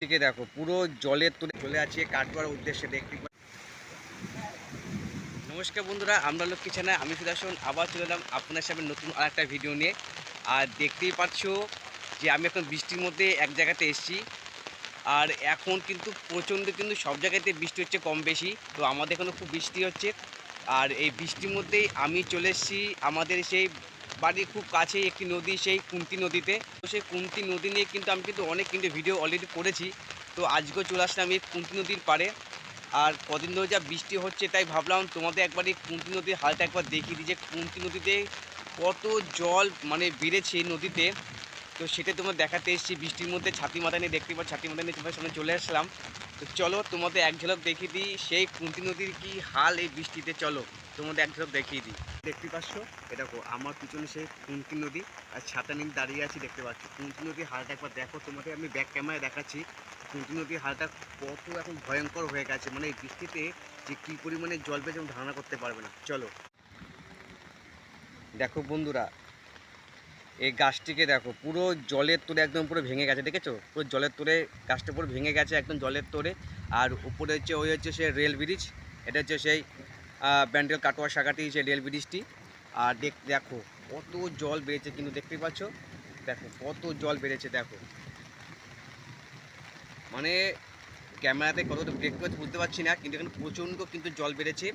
দিকে দেখো পুরো জলের তলে চলে আছে কাটোয়ার উদ্দেশ্যে দেখতে। নমস্কার বন্ধুরা, আমরা লক্ষ্মী চ্যানেল, আমি সুদর্শন আবার চলে এলাম আপনার সামনে নতুন আরেকটা ভিডিও নিয়ে। আর দেখতেই পাচ্ছ যে আমি এখন বৃষ্টির মধ্যে এক জায়গাতে এসেছি। আর এখন কিন্তু প্রচণ্ড কিন্তু সব জায়গাতে বৃষ্টি হচ্ছে কম বেশি, তো আমাদের এখানে খুব বৃষ্টি হচ্ছে। আর এই বৃষ্টির মধ্যেই আমি চলে এসেছি আমাদের সেই বাড়ির খুব কাছেই একটি নদী, সেই কুন্তি নদীতে। তো সেই কুন্তি নদী নিয়ে কিন্তু আমি কিন্তু অনেক ভিডিও অলরেডি করেছি। তো আজকেও চলে আসলাম এই কুন্তি নদীর পাড়ে। আর কদিন ধরে যা বৃষ্টি হচ্ছে তাই ভাবলাম তোমাদের একবার এই কুন্তি নদীর হালটা একবার দেখিয়ে দিই যে কুন্তি নদীতে কত জল বেড়েছে এই নদীতে। তো সেটা তোমার দেখাতে এসেছি বৃষ্টির মধ্যে, ছাতি মাথা নিয়ে দেখতে পাচ্ছি, ছাতি মাথা নিয়ে তোমার সামনে চলে আসলাম। তো চলো তোমাদের এক ঝলক দেখিয়ে দিই সেই কুন্তি নদীর কি হাল এই বৃষ্টিতে। চলো তোমাদের এক ঝলক দেখিয়ে দিই। দেখতে পাচ্ছ এটা আমার পিছনে সেই কুন্তি নদী, আর ছাতা নিয়ে দাঁড়িয়ে আছি দেখতে পাচ্ছ। কুন্তি নদীর হালটা একবার দেখো, তোমাদের আমি ব্যাক ক্যামেরায় দেখাচ্ছি। কুন্তি নদীর হালটা কত এখন ভয়ঙ্কর হয়ে গেছে, এই বৃষ্টিতে যে কী পরিমাণে জল পেয়েছে ধারণা করতে পারবে না। চলো দেখো বন্ধুরা, এই গাছটিকে দেখো পুরো জলের তোরে একদম পুরো ভেঙে গেছে, দেখেছো? পুরো জলের তোরে গাছটা পুরো ভেঙে গেছে একদম জলের তোরে। আর উপরে হচ্ছে ওই হচ্ছে সেই রেল ব্রিজ, এটা হচ্ছে সেই ব্যান্ডেল কাটোয়া শাখাটি, সেই রেল ব্রিজটি। আর দেখো কত জল বেড়েছে কিন্তু, দেখতেই পাচ্ছ দেখো কত জল বেড়েছে দেখো। ক্যামেরাতে কতটা দেখতে পাচ্ছি বুঝতে পারছি না, কিন্তু এখানে প্রচণ্ড কিন্তু জল বেড়েছে।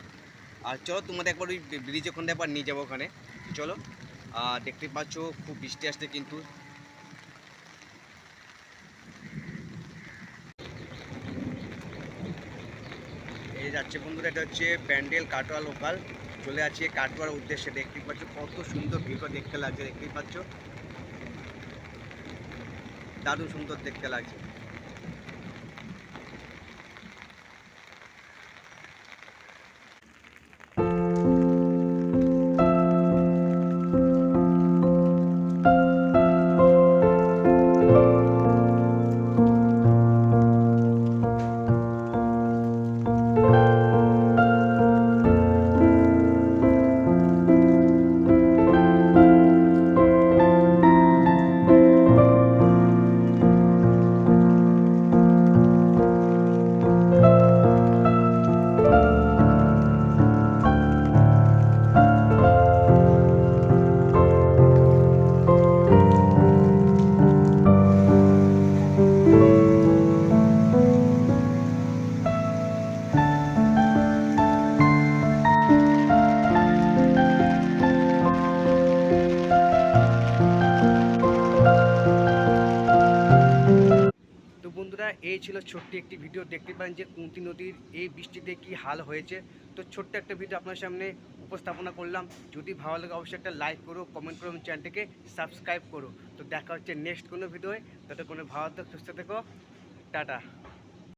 আর চলো তোমাদের একবার ওই ব্রিজ ওখানে একবার নিয়ে যাবো ওখানে। চলো দেখতে পাচ্ছ খুব বৃষ্টি আসছে কিন্তু। এই যাচ্ছে বন্ধুরা, এটা হচ্ছে ব্যান্ডেল কাটোয়া লোকাল, চলে আছে কাটোয়ার উদ্দেশ্যে। দেখতেই পাচ্ছ কত সুন্দর ভিউটা দেখতে লাগছে, দেখতেই পাচ্ছ দারুণ সুন্দর দেখতে লাগছে। তো বন্ধুরা, এই ছিল ছোট্ট একটি ভিডিও। দেখতে পারেন যে কুন্তি নদীর এই বৃষ্টিতে কি হাল হয়েছে। তো ছোট্ট একটা ভিডিও আপনার সামনে উপস্থাপনা করলাম। যদি ভালো লাগে অবশ্যই একটা লাইক করো, কমেন্ট করো এবং চ্যানেলটিকে সাবস্ক্রাইব করো। তো দেখা হচ্ছে নেক্সট কোনো ভিডিওয়। ততক্ষণে ভালো থেকো, সুস্থ থেকো, টাটা।